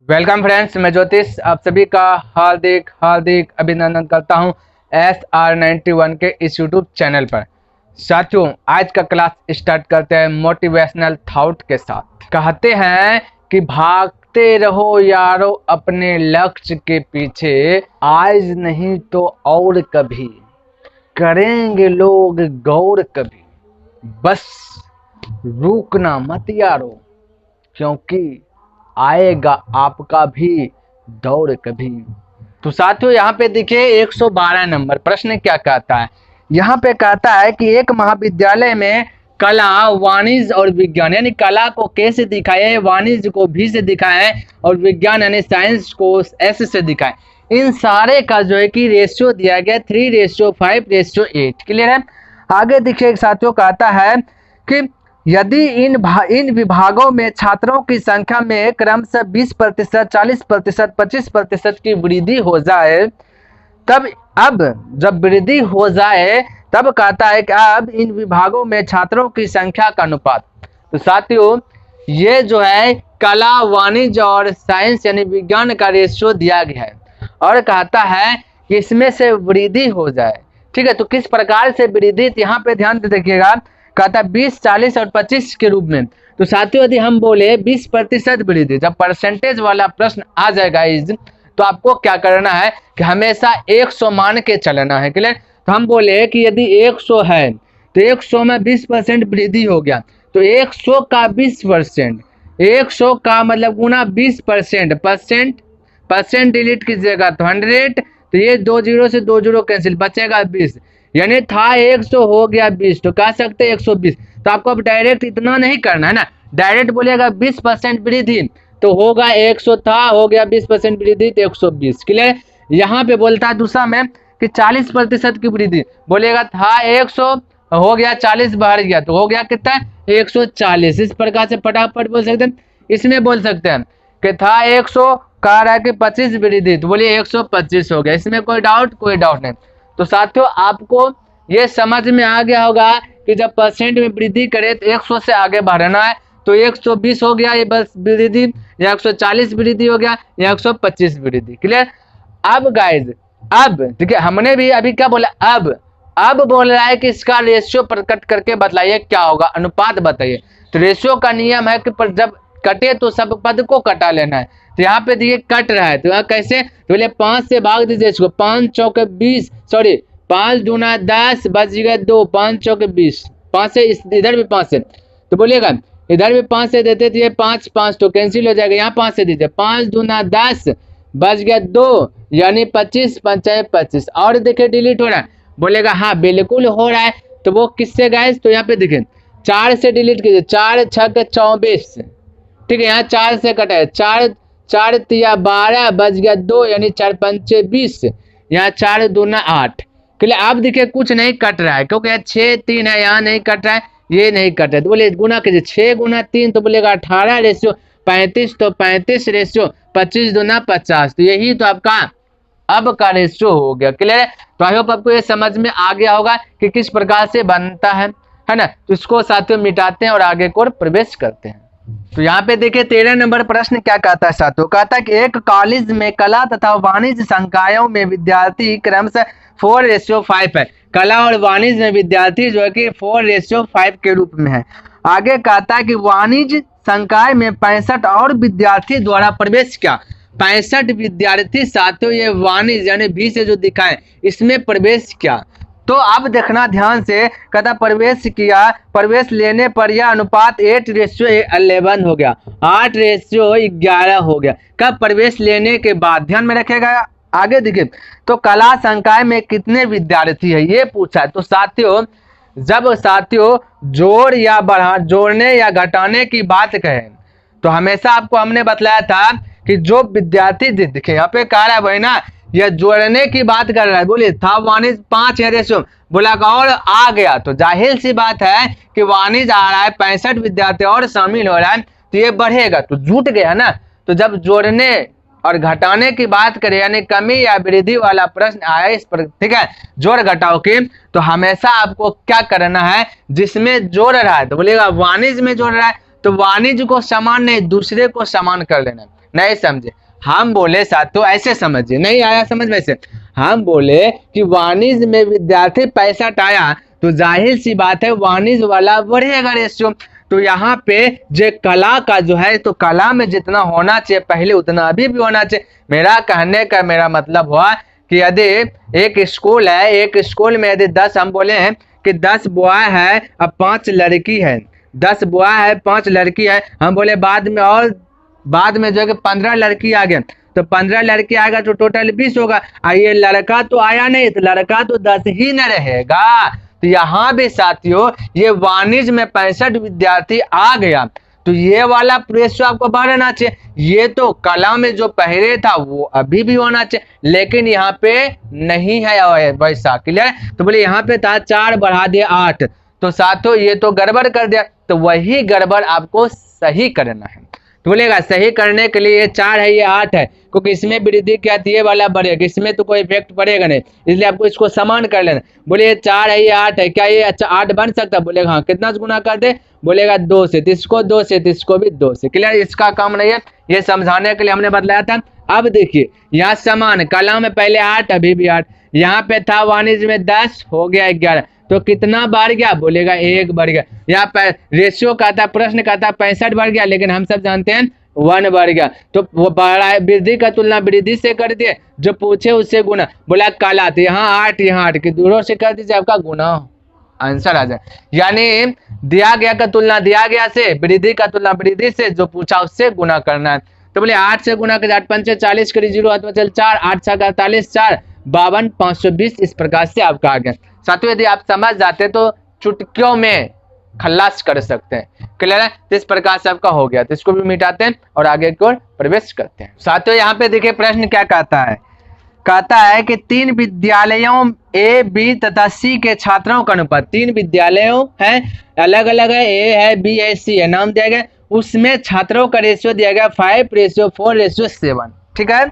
Welcome friends, मैं ज्योतिष आप सभी का हार्दिक हार्दिक अभिनंदन करता हूं SR91 के इस यूट्यूब चैनल पर। साथियों, आज का क्लास स्टार्ट करते हैं मोटिवेशनल थॉट के साथ। कहते हैं कि भागते रहो यारो अपने लक्ष्य के पीछे, आज नहीं तो और कभी करेंगे लोग गौर कभी। बस रुकना मत यारो, क्योंकि आएगा आपका भी दौर कभी। तो साथियों, यहाँ पे देखिए 112 नंबर प्रश्न क्या कहता है। यहाँ पे कहता है कि एक महाविद्यालय में कला, वाणिज्य और विज्ञान, यानी कला को के से दिखाए, वाणिज्य को भी से दिखाए और विज्ञान यानी साइंस को एस से दिखाए। इन सारे का जो है कि रेशियो दिया गया 3:5:8। क्लियर है। आगे देखिए साथियों, कहता है कि यदि इन विभागों में छात्रों की संख्या में क्रमशः 20%, 40%, 25% की वृद्धि हो जाए, तब अब जब वृद्धि हो जाए तब कहता है कि अब इन विभागों में छात्रों की संख्या का अनुपात। तो साथियों, ये जो है कला, वाणिज्य और साइंस यानी विज्ञान का रेशियो दिया गया है और कहता है कि इसमें से वृद्धि हो जाए। ठीक है, तो किस प्रकार से वृद्धि, यहाँ पे ध्यान से देखिएगा। कहता है 20, 40 और 25 के रूप में। तो साथियों, यदि हम बोले 20% वृद्धि, जब परसेंटेज वाला प्रश्न आ जाएगा तो आपको क्या करना है कि हमेशा 100 मान के चलना है। क्लियर। तो हम बोले कि यदि 100 है तो 100 में 20% वृद्धि हो गया, तो 100 का 20%, 100 का मतलब गुना 20%, परसेंट डिलीट कीजिएगा तो 100, तो ये 2 जीरो से 2 जीरो कैंसिल, बचेगा 20, यानी था 100 हो गया 20, तो कह सकते 120। तो आपको अब डायरेक्ट इतना नहीं करना है ना, डायरेक्ट बोलेगा 20% वृद्धि तो होगा 100, था हो गया 20% वृद्धि तो 120। क्लियर। यहाँ पे बोलता है दूसरा में कि 40% की वृद्धि, बोलेगा था 100 हो गया 40 बढ़ गया तो हो गया कितना 140। इस प्रकार से फटाफट बोल सकते हैं। इसमें बोल सकते हैं कि था 100, कह रहा है कि 25 वृद्धि, तो बोलिए 125 हो गया। इसमें कोई डाउट नहीं। तो साथियों, आपको ये समझ में आ गया होगा कि जब परसेंट में वृद्धि करे तो 100 से आगे बढ़ना है, तो 120 हो गया ये बस वृद्धि, या 140 वृद्धि हो गया, या 125 वृद्धि। क्लियर। अब गाइज, अब देखिए हमने भी अभी क्या बोला, अब बोल रहा है कि इसका रेशियो प्रकट करके बताइए क्या होगा, अनुपात बताइए। तो रेशियो का नियम है कि जब कटे तो सब पद को कटा लेना है। तो यहाँ पे देखिए कट रहा है, तो यहाँ कैसे, तो बोले 5 से भाग दीजिए इसको, 5 चौके 20, सॉरी 5 दूना 10, बच गया 2, 5 चौके 20, 5 से इधर भी 5 से, तो बोलिएगा इधर भी 5 से देते थे, 5 5 तो कैंसिल हो जाएगा, यहाँ 5 से दीजिए, 5 दूना 10, बच गया 2, यानी 25 पंचाए 25। और देखिए डिलीट हो रहा है, बोलेगा हाँ बिल्कुल हो रहा है। तो वो किससे गाइस, तो यहाँ पे देखिए 4 से डिलीट कीजिए, 4 6 24, ठीक है, यहाँ 4 से कटा है, 4 तिया 12, बच गया 2, यानी 4 पंचे 20, यहाँ 4 दूना 8। क्लियर। आप देखिए कुछ नहीं कट रहा है, क्योंकि 6 3 है, यहाँ नहीं कट रहा है, ये नहीं कट रहा है, तो बोले गुना कीजिए, 6 गुना 3 तो बोलेगा 18 रेशियो 35, तो 35 रेशियो 25 दूना 50, तो यही तो आपका अब का रेशियो हो गया। क्लियर है। तो आई होप आपको ये समझ में आ गया होगा कि किस प्रकार से बनता है ना। तो इसको साथियों मिटाते हैं और आगे को प्रवेश करते हैं। तो यहाँ पे देखिए 13 नंबर प्रश्न क्या कहता है साथियों। कहता है कि एक कॉलेज में कला तथा वाणिज्य संकायों में विद्यार्थी क्रमशः 4:5 है। कला और वाणिज्य में विद्यार्थी जो है कि 4:5 के रूप में है। आगे कहता है कि वाणिज्य संकाय में 65 और विद्यार्थी द्वारा प्रवेश किया। 65 विद्यार्थी साथियों, ये वाणिज्य यानी भी से जो दिखाए इसमें प्रवेश किया। तो अब देखना ध्यान से, कहता प्रवेश किया, प्रवेश लेने पर यह अनुपात 8:11 हो गया, 8:11 हो गया। कब, प्रवेश लेने के बाद। ध्यान में रखेगा। आगे देखिए, तो कला संकाय में कितने विद्यार्थी है ये पूछा। तो साथियों, जब साथियों जोड़ या बढ़ा, जोड़ने या घटाने की बात कहें तो हमेशा आपको हमने बतलाया था कि जो विद्यार्थी देखिए यहाँ पे कह रहा है भाई ना, यह जोड़ने की बात कर रहा है। बोलिए था वाणिज्य 5 है रेशियो, बोला और आ गया, तो जाहिर सी बात है कि वाणिज्य आ रहा है, 65 विद्यार्थी और शामिल हो रहा है, तो ये बढ़ेगा, तो जुट गया ना। तो जब जोड़ने और घटाने की बात करें यानी कमी या वृद्धि वाला प्रश्न आया इस पर, ठीक है, जोड़ घटाओ की, तो हमेशा आपको क्या करना है, जिसमें जोड़ रहा है तो बोलेगा वाणिज्य में जोड़ रहा है, तो वाणिज्य को समान नहीं दूसरे को समान कर लेना। नहीं समझे। हम बोले साथियों ऐसे समझिए, नहीं आया समझ वैसे, हम बोले कि वाणिज्य में विद्यार्थी 65 आया तो जाहिर सी बात है वाणिज्य वाला बढ़ेगा रेशियो। तो यहाँ पे जो कला का जो है, तो कला में जितना होना चाहिए पहले उतना अभी भी होना चाहिए। मेरा कहने का मेरा मतलब हुआ कि यदि एक स्कूल है, एक स्कूल में यदि 10 हम बोले हैं कि 10 बॉय है अब 5 लड़की है, 10 बॉय है 5 लड़की है, हम बोले बाद में जो है कि 15 लड़की आ गए, तो 15 लड़की आएगा तो टोटल 20 होगा। ये लड़का तो आया नहीं, तो लड़का तो 10 ही न रहेगा। तो यहाँ भी साथियों ये वाणिज्य में 65 विद्यार्थी आ गया, तो ये वाला रेशियो आपको बढ़ना चाहिए। ये तो कला में जो पहले था वो अभी भी होना चाहिए, लेकिन यहाँ पे नहीं है वैसा। क्लियर? तो बोले यहाँ पे था 4 बढ़ा दिया 8, तो साथियों ये तो गड़बड़ कर दिया, तो वही गड़बड़ आपको सही करना है। तो बोलेगा सही करने के लिए ये 4 है ये 8 है, क्योंकि इसमें वृद्धि क्या थी, ये वाला बढ़ेगा, इसमें तो कोई इफेक्ट पड़ेगा नहीं, इसलिए आपको इसको समान कर लेना। बोले ये 4 है ये 8 है, क्या ये अच्छा 8 बन सकता है? बोलेगा हाँ। कितना से गुना कर दे? बोलेगा 2 से, तो इसको 2 से, तो इसको भी 2 से। क्लियर? इसका काम नहीं है, ये समझाने के लिए हमने बतलाया था। अब देखिए यहाँ समान, कला में पहले 8 अभी भी 8, यहाँ पे था वाणिज्य में 10 हो गया 11, तो कितना बढ़ गया? बोलेगा 1 बढ़ गया। यहाँ पर रेशियो का था, प्रश्न का था 65 बढ़ गया, लेकिन हम सब जानते हैं 1 बढ़ गया, तो वो बढ़ा है। वृद्धि का तुलना वृद्धि से कर दिए, जो पूछे उससे गुना। बोला कला, तो यहाँ 8 यहाँ 8 की दूरों से कर दीजिए, आपका गुना आंसर आ जाए। यानी दिया गया का तुलना दिया गया से, वृद्धि का तुलना वृद्धि से, जो पूछा उससे गुना करना है। तो बोले 8 से गुना कर, 8 पंचे 40 करी, 0 हाथ में चल 4, 8 छक्का 48, 4 52, 520, इस प्रकार से आपका आ गया। साथियों यदि आप समझ जाते तो चुटकियों में खल्लास कर सकते हैं। क्लियर है? तो इस प्रकार से आपका हो गया, तो इसको भी मिटाते हैं और आगे की ओर प्रवेश करते हैं। साथियों यहाँ पे देखिए प्रश्न क्या कहता है, कहता है कि 3 विद्यालयों ए बी तथा सी के छात्रों का अनुपात, 3 विद्यालयों है अलग अलग है, ए है बी है सी है, नाम दिया गया, उसमें छात्रों का रेशियो दिया गया 5:4:7। ठीक है?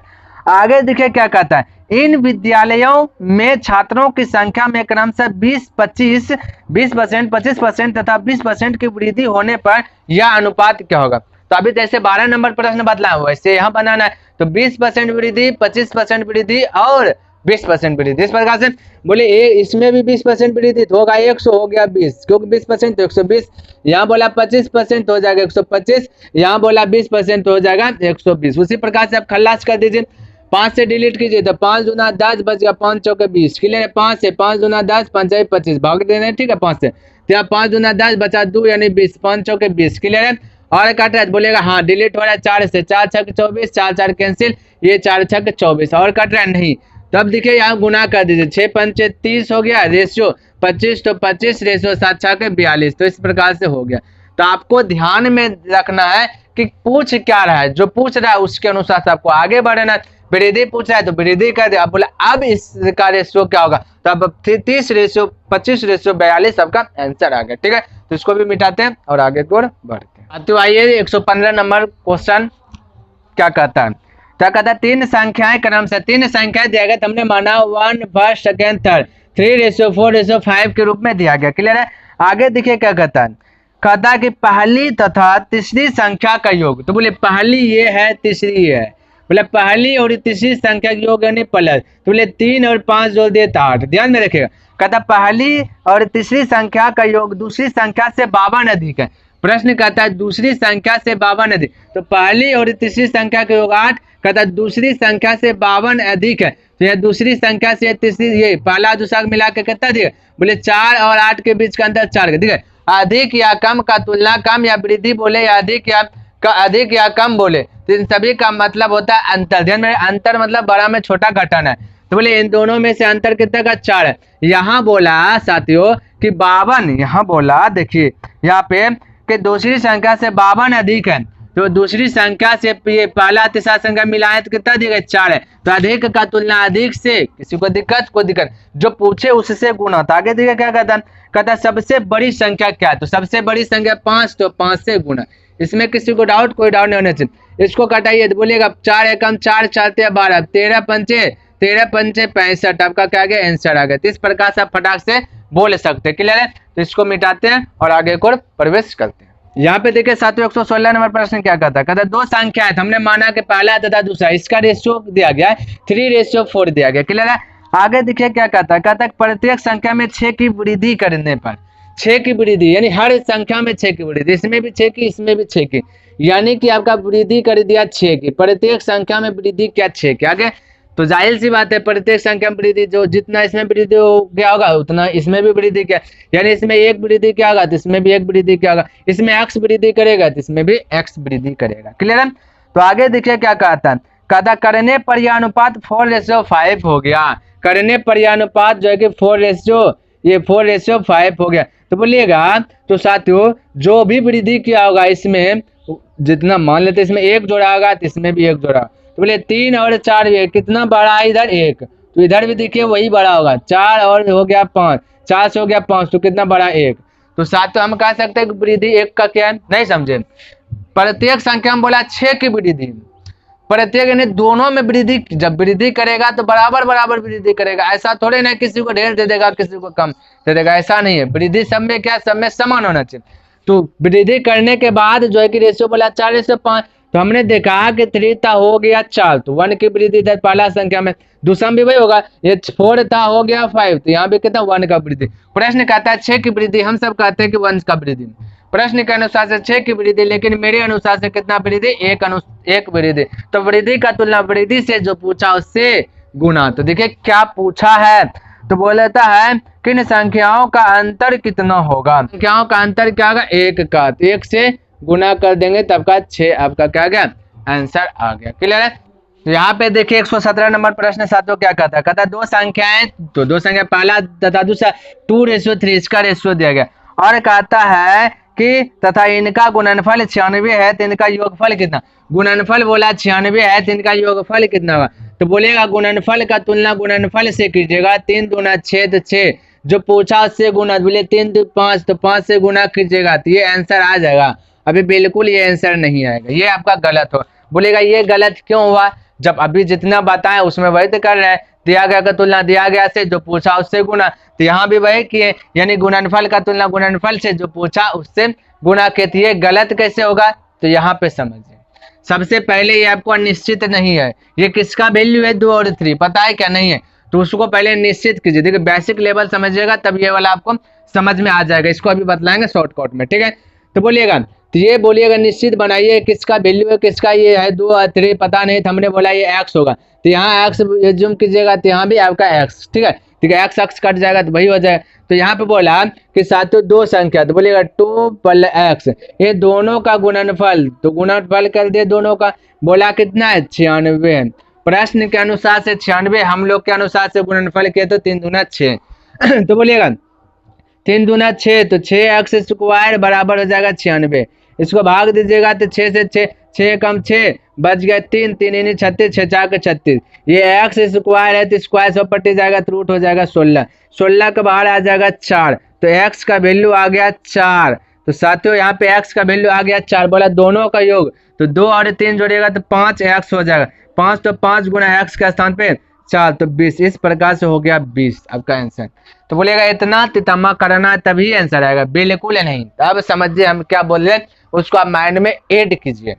आगे देखिए क्या कहता है, इन विद्यालयों में छात्रों की संख्या में क्रमशः 20% 25% तथा 20% की वृद्धि होने पर यह अनुपात क्या होगा? तो अभी जैसे 12 नंबर प्रश्न बदला है वैसे यहाँ बनाना है। तो 20% वृद्धि, 25% वृद्धि और 20% वृद्धि, इस प्रकार से। बोले इसमें भी 20% वृद्धि तो होगा 100 हो गया 20, क्योंकि 20% तो 120, यहाँ बोला 25% हो जाएगा 125, यहाँ बोला 20% हो जाएगा 120। उसी प्रकार से आप खल्लास कर दीजिए, 5 से डिलीट कीजिए तो 5 दूना 10 बच गया, 5 चौके 20। क्लियर है? 5 से 5 दूना 10, 5 25, भाग देना है। ठीक है? 5 से तो यहाँ 5 दूना 10 बचा 2 यानी 20, 5 चौके 20। क्लियर है? और कट रहा है, बोलेगा हाँ डिलीट हो रहा है 4 से, 4 छक 24, 4 4 कैंसिल, ये 4 छक 24, और कट रहा है नहीं। तब देखिए यहाँ गुना कर दीजिए, 6 पंचे 30 हो गया, रेशियो 25 तो 25, रेशियो 7 छक 42, तो इस प्रकार से हो गया। तो आपको ध्यान में रखना है कि पूछ क्या रहा है, जो पूछ रहा है उसके अनुसार से आपको आगे बढ़ना है। वृद्धि पूछ रहा है तो वृद्धि कर दे। अब बोला अब इसका रेशियो क्या होगा, तो अब 30:25:42 आपका आंसर आ गया। ठीक है? तो इसको भी मिटाते हैं और आगे की ओर बढ़ते हैं। तो आइए 115 नंबर क्वेश्चन क्या कहता है, क्या कहता है, 3 संख्याएं क्रम से, 3 संख्याएं दिया गया, हमने माना 1 फर्स्ट सेकेंड थर्ड 3:4:5 के रूप में दिया गया। क्लियर है? आगे देखिए क्या कहता है, कहता है कि पहली तथा तीसरी संख्या का योग। तो बोले पहली ये है, तीसरी ये है, बोले पहली और तीसरी संख्या का योग यानी प्लस, तो बोले 3 और 5 जोड़ दिए तो 8। ध्यान में रखिएगा, कहता पहली और तीसरी संख्या का योग दूसरी संख्या से 52 अधिक है। प्रश्न कहता है दूसरी संख्या से 52 अधिक, तो पहली और तीसरी संख्या का योग 8, कहता दूसरी संख्या से 52 अधिक है, तो यह दूसरी संख्या से तीसरी, ये पहला दूसरा मिला के कितना दिया, बोले 4 और 8 के बीच का अंतर 4 का। ठीक है? अधिक या कम का तुलना कम या वृद्धि बोले, या अधिक या कम बोले, तो इन सभी का मतलब होता है अंतर। ध्यान में, अंतर मतलब बड़ा में छोटा घटाना है। तो बोले इन दोनों में से अंतर कितना का 4 है। यहाँ बोला साथियों कि 52, यहाँ बोला देखिए यहाँ पे कि दूसरी संख्या से 52 अधिक है, तो दूसरी संख्या से ये पहला तीसरा संख्या मिलाए तो कितना दिया 4 है। तो अधिक का तुलना अधिक से, किसी को दिक्कत जो पूछे उससे गुना। तो आगे देखिए क्या कहता सबसे बड़ी संख्या क्या है, तो सबसे बड़ी संख्या 5, तो 5 से गुना। इसमें किसी को डाउट, कोई डाउट नहीं होना चाहिए। इसको कटाइए तो बोलिएगा 4 एकम 4 4 12, 13 पंचे 65, आपका क्या आ गया आंसर आ गया। तो इस प्रकार से आप फटाक से बोल सकते हैं। क्लियर है? तो इसको मिटाते हैं और आगे को प्रवेश करते हैं। यहाँ पे देखिए साथियों 116 नंबर प्रश्न क्या कहता है, कहता है दो संख्याएं हमने माना कि पहला तथा दूसरा, इसका रेशियो दिया गया है 3:4 दिया गया। क्लियर है। आगे देखिए क्या कहता है प्रत्येक संख्या में 6 की वृद्धि करने पर, 6 की वृद्धि यानी हर संख्या में 6 की वृद्धि, इसमें भी 6 की इसमें भी 6 की, यानी कि आपका वृद्धि कर दिया 6 की, प्रत्येक संख्या में वृद्धि क्या 6 की। आगे तो जाहिर सी बात है प्रत्येक संख्या में वृद्धि, जो जितना इसमें वृद्धि हो क्या होगा उतना इसमें भी वृद्धि क्या, यानी इसमें एक वृद्धि क्या होगा तो इसमें भी एक वृद्धि क्या होगा, इसमें x वृद्धि करेगा तो इसमें भी x वृद्धि करेगा। क्लियर है। तो आगे देखिए क्या कहता है, कहता करने पर यह अनुपात 4:5 हो गया, करने पर यह अनुपात जो है कि 4:5 हो गया। तो बोलिएगा तो साथियों जो भी वृद्धि किया होगा इसमें, जितना मान लेते इसमें एक जोड़ा होगा तो इसमें भी एक जोड़ा, तो बोले 3 और 4 भी कितना बड़ा है इधर 1, तो इधर भी देखिए वही बड़ा होगा, 4 और हो गया 5, 4 से हो गया 5 तो कितना बड़ा 1। तो साथियों हम कह सकते हैं कि वृद्धि 1 का क्या है, नहीं समझे, प्रत्येक संख्या में बोला 6 की वृद्धि, प्रत्येक यानी दोनों में वृद्धि, जब वृद्धि करेगा तो बराबर बराबर वृद्धि करेगा, ऐसा थोड़े ना किसी को ढेर दे देगा किसी को कम दे देगा, ऐसा नहीं है, वृद्धि सब में क्या, सब में समान होना चाहिए। तो वृद्धि करने के बाद जो है कि रेशियो बोला 4:5, तो हमने देखा कि 3 था हो गया 4, तो 1 की वृद्धि था पहला संख्या में, दूसरा में भी वही होगा, ये 4 था हो गया 5, तो यहाँ पे कितना 1 का वृद्धि। प्रश्न कहता है 6 की वृद्धि, हम सब कहते हैं कि 1 का वृद्धि, प्रश्न के अनुसार से 6 की वृद्धि, लेकिन मेरे अनुसार से कितना वृद्धि, एक वृद्धि। तो वृद्धि का तुलना वृद्धि से जो पूछा उससे गुना, तो देखिए क्या पूछा है, तो बोलता है किन संख्याओं का अंतर कितना होगा, संख्याओं का अंतर क्या होगा 1 का, तो 1 से गुना कर देंगे तब का 6, आपका क्या गया आंसर आ गया। क्लियर है। तो यहाँ पे देखिए 117 नंबर प्रश्न साथियों क्या कहता है, कहता है दो संख्याएं, तो दो संख्या पहला तथा दूसरा 2:3 इसका रेशियो दिया गया, और कहता है कि तथा इनका गुणनफल 96 है तो इनका योगफल कितना, गुणनफल बोला 96 है तो इनका योगफल कितना होगा, तो बोलेगा गुणनफल का तुलना गुणनफल से कीजिएगा, 3 दूना 6 तो 6, जो पूछा उससे गुना, बोले 3 2 5 तो 5 से गुना कीजिएगा तो ये आंसर आ जाएगा। अभी बिल्कुल ये आंसर नहीं आएगा, ये आपका गलत हो, बोलेगा ये गलत क्यों हुआ, जब अभी जितना बताएं उसमें वही तो कर रहे हैं, दिया गया का तुलना दिया गया से, जो पूछा उससे गुना, तो यहाँ भी वही किए, यानी गुणनफल का तुलना गुणनफल से, जो पूछा उससे गुना कहती है, गलत कैसे होगा, तो यहाँ पे समझिए। सबसे पहले ये आपको निश्चित नहीं है, ये किसका वैल्यू है 2 और 3 पता है क्या नहीं है, तो उसको पहले निश्चित कीजिए, देखिए बेसिक लेवल समझिएगा तब ये वाला आपको समझ में आ जाएगा, इसको अभी बतलाएंगे शॉर्टकट में, ठीक है। तो बोलिएगा, तो ये बोलिएगा निश्चित बनाइए किसका वैल्यू है, किसका ये है 2 और 3 पता नहीं, तो हमने बोला ये x होगा, तो यहाँ x जूम कीजिएगा तो यहाँ भी आपका x, ठीक है, ठीक है, x कट जाएगा तो वही हो जाएगा। तो यहाँ पे बोला कि साथियों दो संख्या, तो बोलिएगा 2 + x, ये दोनों का गुणनफल, तो गुणनफल कर दे दोनों का, बोला कितना है 96, प्रश्न के अनुसार से 96, हम लोग के अनुसार से गुणनफल किया तो 3 दूना 6 तो बोलिएगा 3 दूना 6, तो 6x² बराबर हो जाएगा 96, इसको भाग दीजिएगा तो 6 से 6 कम 6 बच गया 3, 3 यानी 36, 6 4 36, ये x² है तो स्क्वायर 100 पट्टी जाएगा तो रूट हो जाएगा 16, 16 का बाहर आ जाएगा 4, तो x का वैल्यू आ गया 4, तो साथियों यहाँ पे x का वैल्यू आ गया 4, बोला दोनों का योग, तो 2 और 3 जोड़िएगा तो 5x हो जाएगा, 5 तो 5 गुना x के स्थान पे 4 तो 20, इस प्रकार से हो गया 20 आपका आंसर। तो बोलेगा इतना तितम्मा करना तभी आंसर आएगा, बिल्कुल नहीं। अब समझिए हम क्या बोल रहे हैं, उसको आप माइंड में ऐड कीजिए।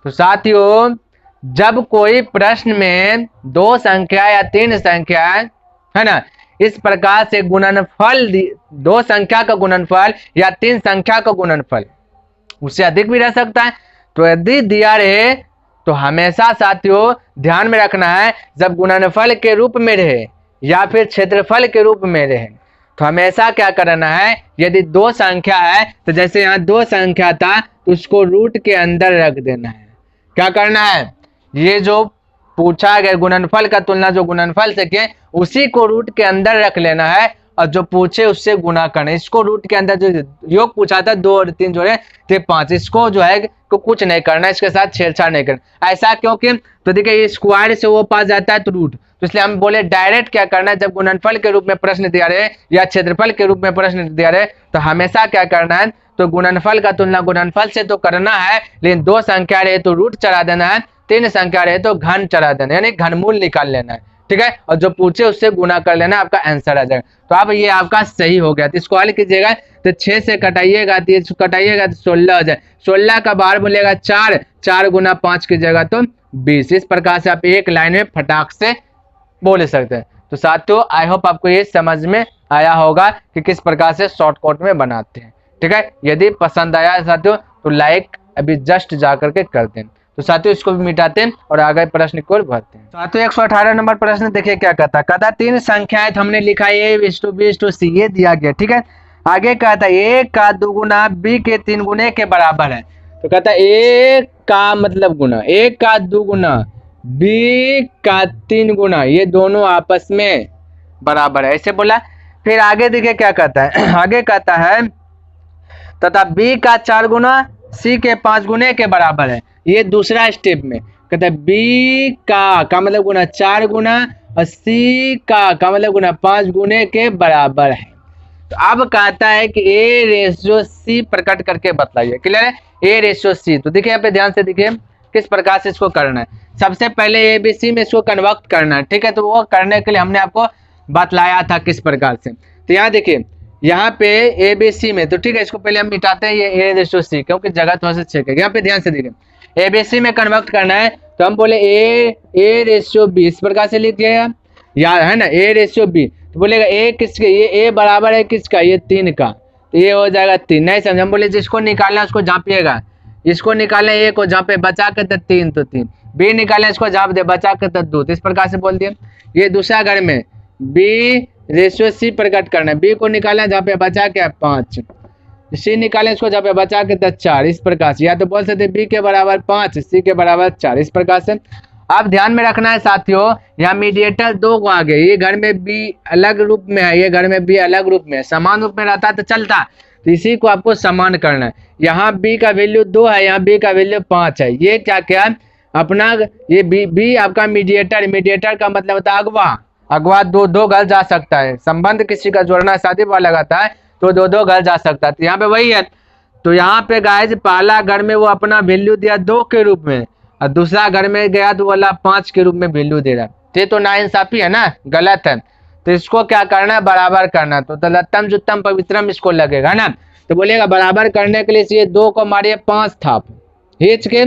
तो साथियों जब कोई प्रश्न में 2 संख्या या 3 संख्या है ना, इस प्रकार से गुणनफल 2 संख्या का गुणनफल या 3 संख्या का गुणनफल उससे अधिक भी रह सकता है, तो यदि दिया रहे तो हमेशा साथियों ध्यान में रखना है, जब गुणनफल के रूप में रहे या फिर क्षेत्रफल के रूप में रहे तो हमेशा क्या करना है, यदि 2 संख्या है तो जैसे यहाँ 2 संख्या था तो उसको रूट के अंदर रख देना है। क्या करना है, ये जो पूछा गया गुणनफल का तुलना जो गुणनफल से किए उसी को रूट के अंदर रख लेना है, और जो पूछे उससे गुना करना है, इसको रूट के अंदर, जो योग पूछा था 2 और 3 जोड़े थे 5, इसको जो है को कुछ नहीं करना, इसके साथ छेड़छाड़ नहीं करना। ऐसा क्योंकि तो देखिए स्क्वायर से वो पास जाता है तो रूट, तो इसलिए हम बोले डायरेक्ट क्या करना है, जब गुणनफल के रूप में प्रश्न दिया रहे या क्षेत्रफल के रूप में प्रश्न दिया रहे तो हमेशा क्या करना है, तो गुणनफल का तुलना गुणनफल से तो करना है, लेकिन 2 संख्या रहे तो रूट चढ़ा देना है, 3 संख्या रहे तो घन चढ़ा देना, यानी घनमूल निकाल लेना है। ठीक है, और जो पूछे उससे गुना कर लेना, आपका आंसर आ जाएगा। तो अब ये आपका सही हो गया। तो इसको हल कीजिएगा, तो 6 से कटाइएगा तो कटाइएगा तो 16 हो जाए। 16 का बाहर बोलेगा 4, 4 गुना 5 की जगह तो 20। इस प्रकार से आप एक लाइन में फटाक से बोल सकते हैं। तो साथियों आई होप आपको ये समझ में आया होगा कि किस प्रकार से शॉर्टकट में बनाते हैं। ठीक है, यदि पसंद आया साथियों तो लाइक अभी जस्ट जा करके कर दें। तो साथियों इसको भी मिटाते हैं और आगे प्रश्न की ओर बढ़ते हैं। साथियों 118 नंबर प्रश्न देखिए क्या कहता है। कहता 3 संख्याएं हमने लिखा a:b:c ये दिया गया। ठीक है, आगे कहता है a का 2 गुना b के 3 गुने के बराबर है। तो कहता है a का मतलब गुना, a का 2 गुना b का 3 गुना, ये दोनों आपस में बराबर है, ऐसे बोला। फिर आगे देखिए क्या कहता है। आगे कहता है तथा b का 4 गुना c के 5 गुने के बराबर है। ये दूसरा स्टेप में कहता है b का मतलब गुना 4 गुना और c का मतलब गुना 5 गुने के बराबर है। तो अब कहता है कि a:c प्रकट करके बतलाइए। क्लियर है, a:c। तो देखिए यहाँ पे ध्यान से देखिए किस प्रकार से इसको करना है। सबसे पहले ABC में इसको कन्वर्ट करना है। ठीक है, तो वो करने के लिए हमने आपको बतलाया था किस प्रकार से। तो यहाँ देखिए यहाँ पे ABC में, तो ठीक है इसको पहले हम मिटाते हैं ये a:c, क्योंकि जगह थोड़ा सा चेक है। यहाँ पे ध्यान से देखिए ABC में कन्वर्ट करना है तो हम बोले a:b इस प्रकार से लिख दिया यार, है ना, a:b। तो बोलेगा a किसके, ये a बराबर है किसका, ये 3 का, तो ये हो जाएगा 3। नहीं समझ, हम बोले जिसको निकालना है उसको झाँपिएगा, इसको निकालना है a को झाँपे, बचा के तो 3 तो 3, b निकालना इसको झाँप दे, बचा के तो 2। तो इस प्रकार से बोल दिए। ये दूसरा घर में b:c प्रकट करना है, b को निकालना जहाँ पे बचा के 5, c निकालें इसको जहाँ पे बचा के 4। इस प्रकार से या तो बोल सकते b के बराबर 5 c के बराबर 4। इस प्रकार से अब ध्यान में रखना है साथियों, यहाँ मीडिएटर 2 को आगे, ये घर में b अलग रूप में है, ये घर में b अलग रूप में है। समान रूप में रहता तो चलता, तो इसी को आपको समान करना है। यहाँ b का वैल्यू 2 है, यहाँ b का वैल्यू 5 है। ये क्या क्या अपना ये b आपका मीडिएटर का मतलब होता है अगवा, दो घर जा सकता है। संबंध किसी का जोड़ना शादी वाला लगाता है तो दो घर जा सकता है। तो यहाँ पे वही है। तो यहाँ पे गाइस पहला घर में वो अपना वैल्यू दिया 2 के रूप में, और दूसरा घर में गया तो वाला 5 के रूप में वैल्यू दे रहा है। तो नाइंसाफी है ना, गलत है। तो इसको क्या करना है, बराबर करना। तो तलत्तम जुत्तम पवित्रम इसको लगेगा ना। तो बोलेगा बराबर करने के लिए ये 2 को मारिए 5 थाप खींच के,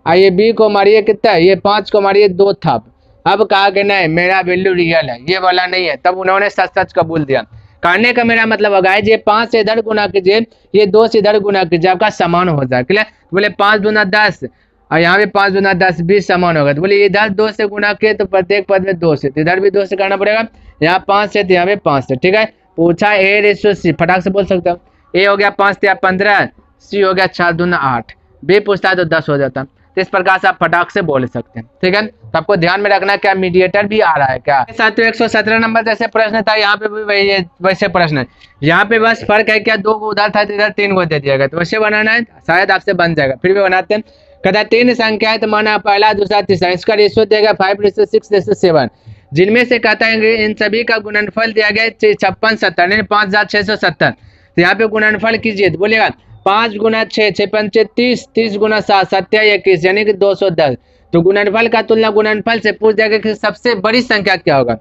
ये b को मारिए कितना है, ये 5 को मारिए 2 थाप। अब कहा कि नहीं मेरा वैल्यू रियल है, ये वाला नहीं है, तब उन्होंने सच सच कबूल दिया। करने का मेरा मतलब होगा ये 5 से इधर गुना कीजिए, ये 2 से इधर गुना कीजिए, आपका समान हो जाए। क्लियर, बोले 5 दूना 10 और यहाँ पे 5 दूना 10 20 समान होगा। तो बोले इधर 2 से गुना किए तो प्रत्येक पद में 2 से, तो इधर भी 2 से करना पड़ेगा। यहाँ 5 से तो यहाँ पे 5 से। ठीक है, पूछा a:c, फटाक से बोल सकता हूँ। a हो गया 5 या 15, c हो गया 4 दूना 8, b पूछता है तो 10 हो जाता। तो इस प्रकार से आप फटाक से बोल सकते हैं। ठीक है, तो आपको ध्यान में रखना क्या मीडिएटर भी आ रहा है क्या। साथियों 117 नंबर जैसे प्रश्न था, यहाँ पे भी वही वैसे प्रश्न है। यहाँ पे बस फर्क है क्या, 2 को उधर था तो इधर 3 को दे दिया गया। तो वैसे बनाना है, शायद आपसे बन जाएगा, फिर भी बनाते हैं। कहता है 3 संख्या है तो माना पहला दूसरा तीसरा, इसका रेशियो देगा 5:6:7, जिनमें से कहता है इन सभी का गुणनफल दिया गया 56 70 5670। तो यहाँ पे गुणनफल कीजिए तो बोलेगा 5 गुना 6 6 पंचे 30 30 गुना 7 7 21 यानी कि 210। तो गुणनफल का तुलना गुणनफल से पूछ जाएगा कि सबसे बड़ी संख्या क्या होगा।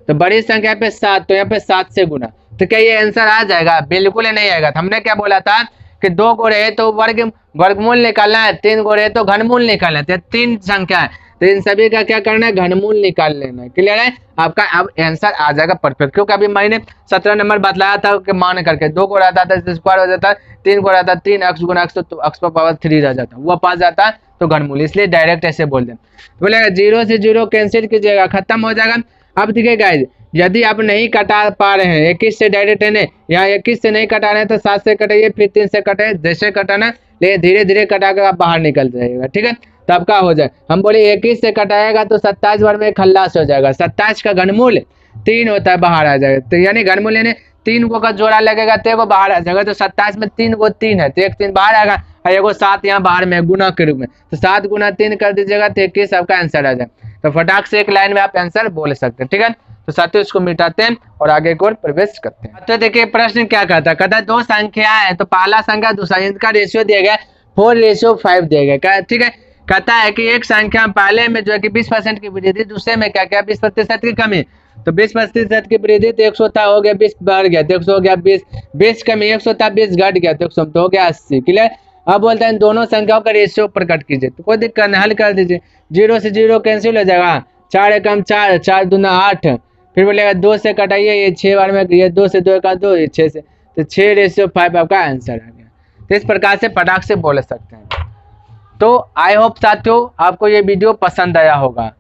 तो बड़ी संख्या पे 7, तो यहाँ पे 7 से गुना। तो क्या ये आंसर आ जाएगा, बिल्कुल नहीं आएगा। तो हमने क्या बोला था कि 2 को रहे तो वर्गमूल निकालना है, 3 को रहे तो घनमूल निकालना है। 3 संख्या है तो इन सभी का क्या करना है, घनमूल निकाल लेना है। क्लियर है, आपका अब आंसर आ जाएगा परफेक्ट। क्योंकि अभी मैंने 17 नंबर बतलाया था कि मान करके 2 को रहता था स्क्वायर हो जाता, 3 को रहता 3 x गुना x तो x पर पावर 3 रह जाता, वो पास जाता तो घनमूल, इसलिए डायरेक्ट ऐसे बोल दें। बोलेगा 0 से 0 कैंसिल कीजिएगा, खत्म हो जाएगा। अब देखिए गाइस, यदि आप नहीं कटा पा रहे हैं 21 से डायरेक्ट है, यहाँ 21 से नहीं कटा रहे हैं तो 7 से कटाइए, फिर 3 से कटाइए, जैसे कटाना लेकिन धीरे धीरे कटा कर आप बाहर निकल जाइएगा। ठीक है, तब का हो जाए, हम बोले 21 से कटाएगा तो 27 बार में खल्लास हो जाएगा। 27 का घनमूल 3 होता है, बाहर आ जाएगा। तो यानी घनमूल यानी 3 को का जोड़ा लगेगा तो वो बाहर आ जाएगा। तो 27 में 3 को 3 है तो 1 3 बाहर आएगा, और एगो 7 यहाँ बाहर में गुना के रूप में। तो 7 गुना 3 कर दीजिएगा तो 21 आपका आंसर आ जाए। तो फटाक से एक लाइन में आप आंसर बोल सकते हैं। ठीक है, तो साथियों इसको मिटाते हैं और आगे की ओर प्रवेश करते हैं। तो देखिए प्रश्न क्या कहता है, कहता है 2 संख्या है तो पहला संख्या दूसरा, इनका रेशियो दिया गया 4:5 दिया गया। ठीक है, कहता है कि एक संख्या पहले में जो है कि 20% की वृद्धि, दूसरे में क्या क्या 20% की कमी। तो 20% की वृद्धि तो 100 था, हो गया 20 बढ़ गया तो 100 हो गया 20, 20 कमी 100 था 20 घट गया तो 100 तो हो गया 80। क्लियर। अब बोलते हैं दोनों संख्याओं का रेशियो प्रकट कीजिए। तो कोई दिक्कत नहीं, हल कर दीजिए। 0 से 0 कैंसिल हो जाएगा, 4 एकम 4, 4 दूना 8, फिर बोलेगा 2 से कटाइए, ये 6 बार में, ये 2 से 2 का 2, ये 6 से, तो 6:5 आपका आंसर आ गया। तो इस प्रकार से फटाक से बोल सकते हैं। तो आई होप साथियों आपको ये वीडियो पसंद आया होगा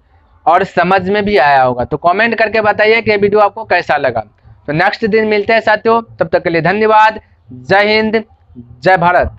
और समझ में भी आया होगा। तो कमेंट करके बताइए कि ये वीडियो आपको कैसा लगा। तो नेक्स्ट दिन मिलते हैं साथियों, तब तक के लिए धन्यवाद। जय हिंद, जय भारत।